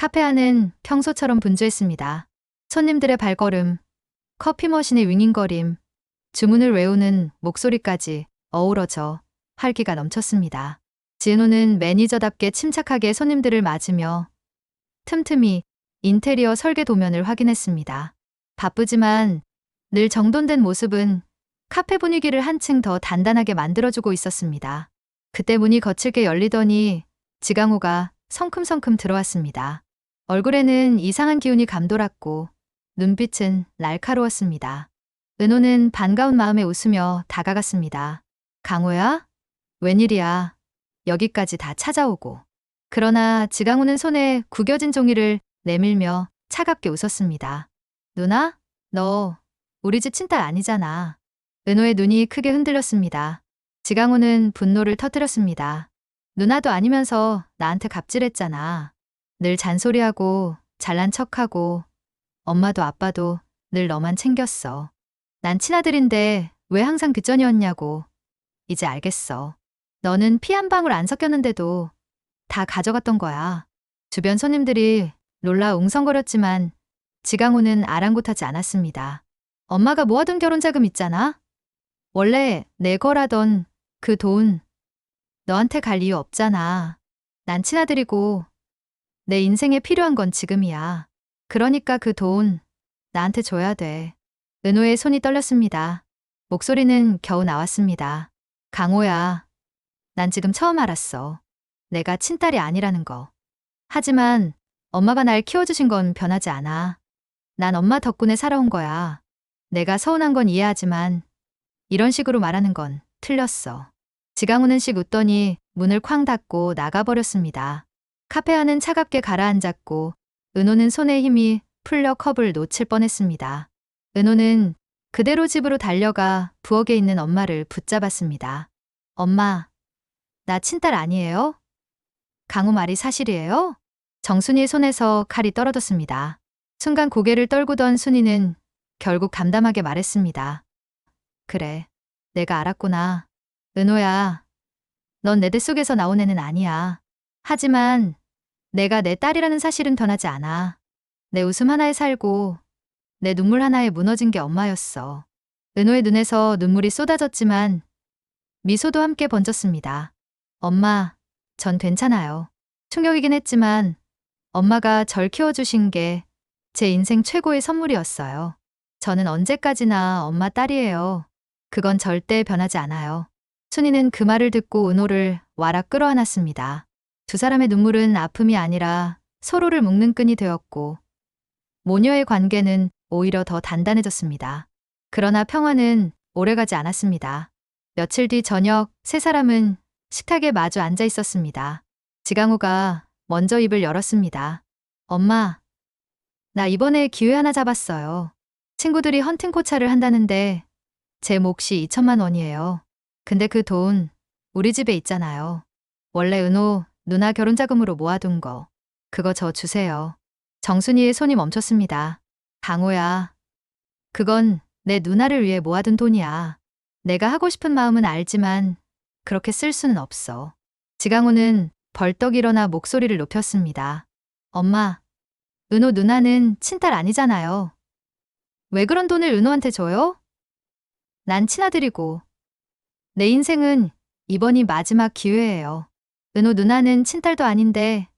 카페 안은 평소처럼 분주했습니다. 손님들의 발걸음, 커피 머신의 윙윙거림, 주문을 외우는 목소리까지 어우러져 활기가 넘쳤습니다. 지은호는 매니저답게 침착하게 손님들을 맞으며 틈틈이 인테리어 설계 도면을 확인했습니다. 바쁘지만 늘 정돈된 모습은 카페 분위기를 한층 더 단단하게 만들어주고 있었습니다. 그때 문이 거칠게 열리더니 지강호가 성큼성큼 들어왔습니다. 얼굴에는 이상한 기운이 감돌았고 눈빛은 날카로웠습니다. 은호는 반가운 마음에 웃으며 다가갔습니다. 강호야? 웬일이야? 여기까지 다 찾아오고. 그러나 지강호는 손에 구겨진 종이를 내밀며 차갑게 웃었습니다. 누나? 너 우리 집 친딸 아니잖아. 은호의 눈이 크게 흔들렸습니다. 지강호는 분노를 터뜨렸습니다. 누나도 아니면서 나한테 갑질했잖아. 늘 잔소리하고 잘난 척하고 엄마도 아빠도 늘 너만 챙겼어. 난 친아들인데 왜 항상 뒷전이었냐고. 이제 알겠어. 너는 피 한 방울 안 섞였는데도 다 가져갔던 거야. 주변 손님들이 놀라 웅성거렸지만 지강호는 아랑곳하지 않았습니다. 엄마가 모아둔 결혼자금 있잖아. 원래 내 거라던 그 돈 너한테 갈 이유 없잖아. 난 친아들이고 내 인생에 필요한 건 지금이야. 그러니까 그 돈 나한테 줘야 돼. 은호의 손이 떨렸습니다. 목소리는 겨우 나왔습니다. 강호야, 난 지금 처음 알았어. 내가 친딸이 아니라는 거. 하지만 엄마가 날 키워주신 건 변하지 않아. 난 엄마 덕분에 살아온 거야. 내가 서운한 건 이해하지만 이런 식으로 말하는 건 틀렸어. 지강호는 씩 웃더니 문을 쾅 닫고 나가버렸습니다. 카페 안은 차갑게 가라앉았고 은호는 손에 힘이 풀려 컵을 놓칠 뻔했습니다. 은호는 그대로 집으로 달려가 부엌에 있는 엄마를 붙잡았습니다. 엄마, 나 친딸 아니에요? 강호 말이 사실이에요? 정순이의 손에서 칼이 떨어졌습니다. 순간 고개를 떨구던 순이는 결국 담담하게 말했습니다. 그래, 내가 알았구나. 은호야, 넌 내 뱃속에서 나온 애는 아니야. 하지만 내가 내 딸이라는 사실은 변하지 않아. 내 웃음 하나에 살고 내 눈물 하나에 무너진 게 엄마였어. 은호의 눈에서 눈물이 쏟아졌지만 미소도 함께 번졌습니다. 엄마, 전 괜찮아요. 충격이긴 했지만 엄마가 절 키워주신 게 제 인생 최고의 선물이었어요. 저는 언제까지나 엄마 딸이에요. 그건 절대 변하지 않아요. 순이는 그 말을 듣고 은호를 와락 끌어안았습니다. 두 사람의 눈물은 아픔이 아니라 서로를 묶는 끈이 되었고 모녀의 관계는 오히려 더 단단해졌습니다. 그러나 평화는 오래가지 않았습니다. 며칠 뒤 저녁 세 사람은 식탁에 마주 앉아 있었습니다. 지강호가 먼저 입을 열었습니다. 엄마, 나 이번에 기회 하나 잡았어요. 친구들이 헌팅 포차를 한다는데 제 몫이 2천만 원이에요. 근데 그 돈 우리 집에 있잖아요. 원래 은호 누나 결혼자금으로 모아둔 거. 그거 저 주세요. 정순이의 손이 멈췄습니다. 강호야, 그건 내 누나를 위해 모아둔 돈이야. 내가 하고 싶은 마음은 알지만 그렇게 쓸 수는 없어. 지강호는 벌떡 일어나 목소리를 높였습니다. 엄마, 은호 누나는 친딸 아니잖아요. 왜 그런 돈을 은호한테 줘요? 난 친아들이고 내 인생은 이번이 마지막 기회예요. 은호 누나는 친딸도 아닌데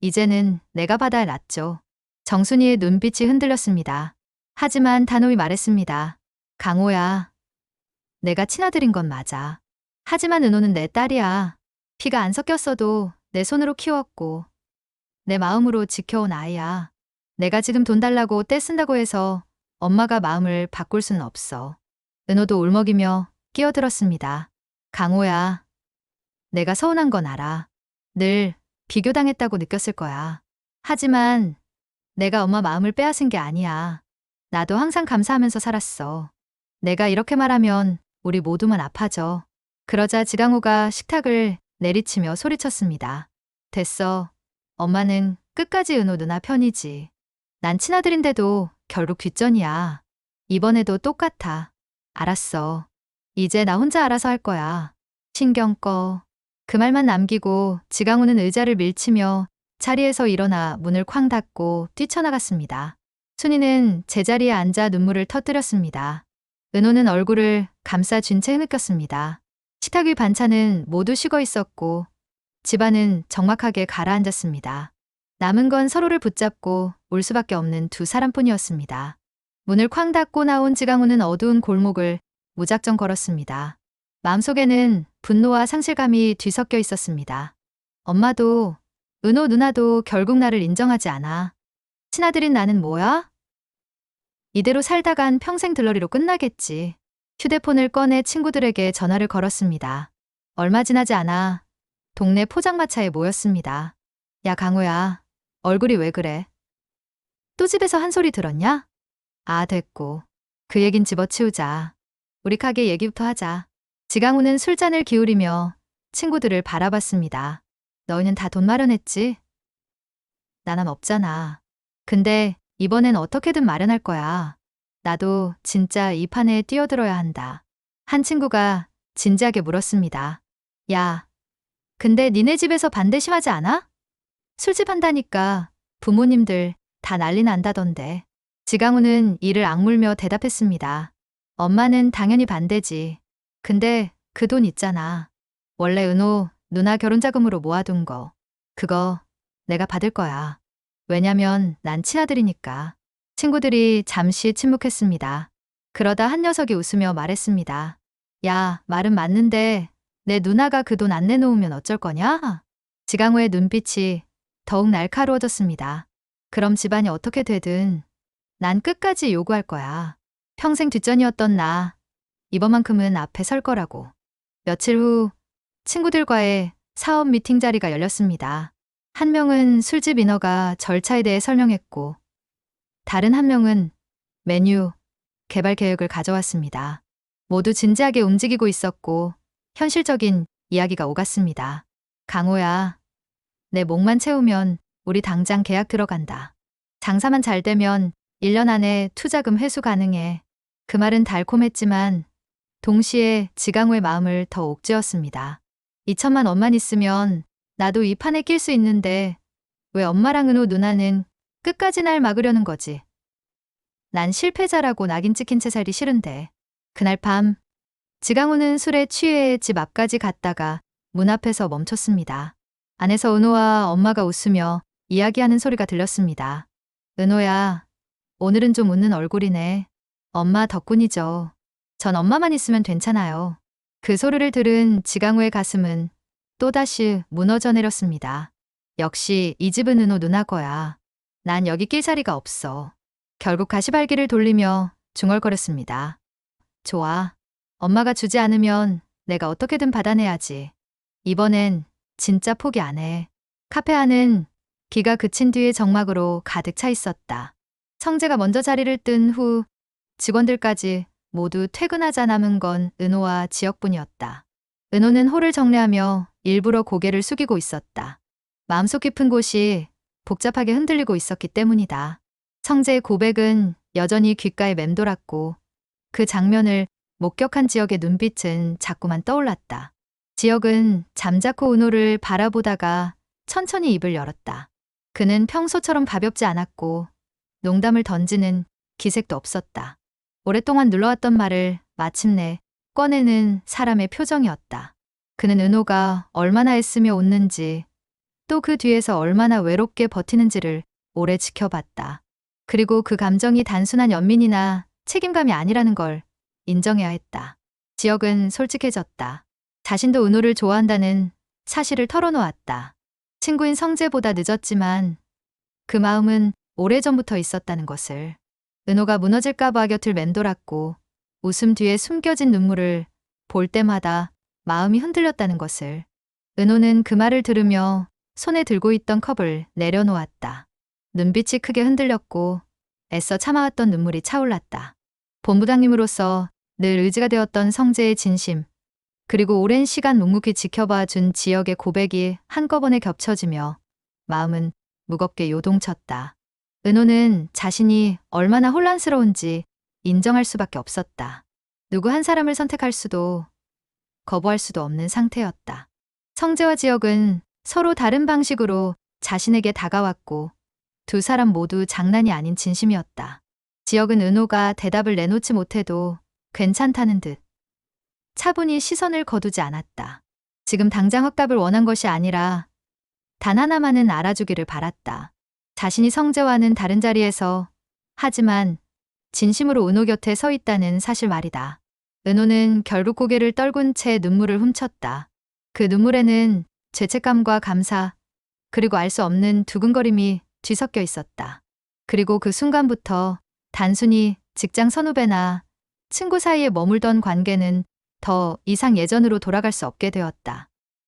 이제는 내가 받아야 낫죠. 정순이의 눈빛이 흔들렸습니다. 하지만 단호히 말했습니다. 강호야, 내가 친아들인 건 맞아. 하지만 은호는 내 딸이야. 피가 안 섞였어도 내 손으로 키웠고 내 마음으로 지켜온 아이야. 내가 지금 돈 달라고 떼쓴다고 해서 엄마가 마음을 바꿀 수는 없어. 은호도 울먹이며 끼어들었습니다. 강호야, 내가 서운한 건 알아. 늘 비교당했다고 느꼈을 거야. 하지만 내가 엄마 마음을 빼앗은 게 아니야. 나도 항상 감사하면서 살았어. 내가 이렇게 말하면 우리 모두만 아파져. 그러자 지강호가 식탁을 내리치며 소리쳤습니다. 됐어. 엄마는 끝까지 은호 누나 편이지. 난 친아들인데도 결국 뒷전이야. 이번에도 똑같아. 알았어. 이제 나 혼자 알아서 할 거야. 신경 꺼. 그 말만 남기고 지강호는 의자를 밀치며 자리에서 일어나 문을 쾅 닫고 뛰쳐나갔습니다. 순이는 제자리에 앉아 눈물을 터뜨렸습니다. 은호는 얼굴을 감싸쥔 채 흐느꼈습니다. 식탁 위 반찬은 모두 식어 있었고 집안은 적막하게 가라앉았습니다. 남은 건 서로를 붙잡고 울 수밖에 없는 두 사람뿐이었습니다. 문을 쾅 닫고 나온 지강호는 어두운 골목을 무작정 걸었습니다. 마음속에는 분노와 상실감이 뒤섞여 있었습니다. 엄마도 은호 누나도 결국 나를 인정하지 않아. 친아들인 나는 뭐야? 이대로 살다간 평생 들러리로 끝나겠지. 휴대폰을 꺼내 친구들에게 전화를 걸었습니다. 얼마 지나지 않아 동네 포장마차에 모였습니다. 야 강호야, 얼굴이 왜 그래? 또 집에서 한 소리 들었냐? 아 됐고. 그 얘긴 집어치우자. 우리 가게 얘기부터 하자. 지강호는 술잔을 기울이며 친구들을 바라봤습니다. 너희는 다 돈 마련했지? 나는 없잖아. 근데 이번엔 어떻게든 마련할 거야. 나도 진짜 이 판에 뛰어들어야 한다. 한 친구가 진지하게 물었습니다. 야, 근데 니네 집에서 반대 심하지 않아? 술집 한다니까 부모님들 다 난리 난다던데. 지강호는 이를 악물며 대답했습니다. 엄마는 당연히 반대지. 근데 그 돈 있잖아. 원래 은호 누나 결혼자금으로 모아둔 거. 그거 내가 받을 거야. 왜냐면 난 친아들이니까. 친구들이 잠시 침묵했습니다. 그러다 한 녀석이 웃으며 말했습니다. 야, 말은 맞는데 내 누나가 그 돈 안 내놓으면 어쩔 거냐? 지강호의 눈빛이 더욱 날카로워졌습니다. 그럼 집안이 어떻게 되든 난 끝까지 요구할 거야. 평생 뒷전이었던 나, 이번만큼은 앞에 설 거라고. 며칠 후 친구들과의 사업 미팅 자리가 열렸습니다. 한 명은 술집 인허가 절차에 대해 설명했고 다른 한 명은 메뉴, 개발 계획을 가져왔습니다. 모두 진지하게 움직이고 있었고 현실적인 이야기가 오갔습니다. 강호야, 내 목만 채우면 우리 당장 계약 들어간다. 장사만 잘 되면 1년 안에 투자금 회수 가능해. 그 말은 달콤했지만 동시에 지강호의 마음을 더 옥죄었습니다. 2천만 원만 있으면 나도 이 판에 낄 수 있는데 왜 엄마랑 은호 누나는 끝까지 날 막으려는 거지? 난 실패자라고 낙인 찍힌 채 살기 싫은데. 그날 밤 지강호는 술에 취해 집 앞까지 갔다가 문 앞에서 멈췄습니다. 안에서 은호와 엄마가 웃으며 이야기하는 소리가 들렸습니다. 은호야, 오늘은 좀 웃는 얼굴이네. 엄마 덕분이죠. 전 엄마만 있으면 괜찮아요. 그 소리를 들은 지강호의 가슴은 또다시 무너져 내렸습니다. 역시 이 집은 은호 누나 거야. 난 여기 낄 자리가 없어. 결국 가시발기를 돌리며 중얼거렸습니다. 좋아. 엄마가 주지 않으면 내가 어떻게든 받아내야지. 이번엔 진짜 포기 안 해. 카페 안은 기가 그친 뒤의 정막으로 가득 차 있었다. 성재가 먼저 자리를 뜬 후 직원들까지 모두 퇴근하자 남은 건 은호와 지혁뿐이었다. 은호는 홀을 정리하며 일부러 고개를 숙이고 있었다. 마음속 깊은 곳이 복잡하게 흔들리고 있었기 때문이다. 성재의 고백은 여전히 귓가에 맴돌았고 그 장면을 목격한 지혁의 눈빛은 자꾸만 떠올랐다. 지혁은 잠자코 은호를 바라보다가 천천히 입을 열었다. 그는 평소처럼 가볍지 않았고 농담을 던지는 기색도 없었다. 오랫동안 눌러왔던 말을 마침내 꺼내는 사람의 표정이었다. 그는 은호가 얼마나 애쓰며 웃는지 또 그 뒤에서 얼마나 외롭게 버티는지를 오래 지켜봤다. 그리고 그 감정이 단순한 연민이나 책임감이 아니라는 걸 인정해야 했다. 지혁은 솔직해졌다. 자신도 은호를 좋아한다는 사실을 털어놓았다. 친구인 성재보다 늦었지만 그 마음은 오래전부터 있었다는 것을. 은호가 무너질까봐 곁을 맴돌았고 웃음 뒤에 숨겨진 눈물을 볼 때마다 마음이 흔들렸다는 것을. 은호는 그 말을 들으며 손에 들고 있던 컵을 내려놓았다. 눈빛이 크게 흔들렸고 애써 참아왔던 눈물이 차올랐다. 본부장님으로서 늘 의지가 되었던 성재의 진심, 그리고 오랜 시간 묵묵히 지켜봐 준 지역의 고백이 한꺼번에 겹쳐지며 마음은 무겁게 요동쳤다. 은호는 자신이 얼마나 혼란스러운지 인정할 수밖에 없었다. 누구 한 사람을 선택할 수도 거부할 수도 없는 상태였다. 성재와 지혁은 서로 다른 방식으로 자신에게 다가왔고 두 사람 모두 장난이 아닌 진심이었다. 지혁은 은호가 대답을 내놓지 못해도 괜찮다는 듯 차분히 시선을 거두지 않았다. 지금 당장 확답을 원한 것이 아니라 단 하나만은 알아주기를 바랐다. 자신이 성재와는 다른 자리에서 하지만 진심으로 은호 곁에 서 있다는 사실 말이다. 은호는 결국 고개를 떨군 채 눈물을 훔쳤다. 그 눈물에는 죄책감과 감사, 그리고 알 수 없는 두근거림이 뒤섞여 있었다. 그리고 그 순간부터 단순히 직장 선후배나 친구 사이에 머물던 관계는 더 이상 예전으로 돌아갈 수 없게 되었다.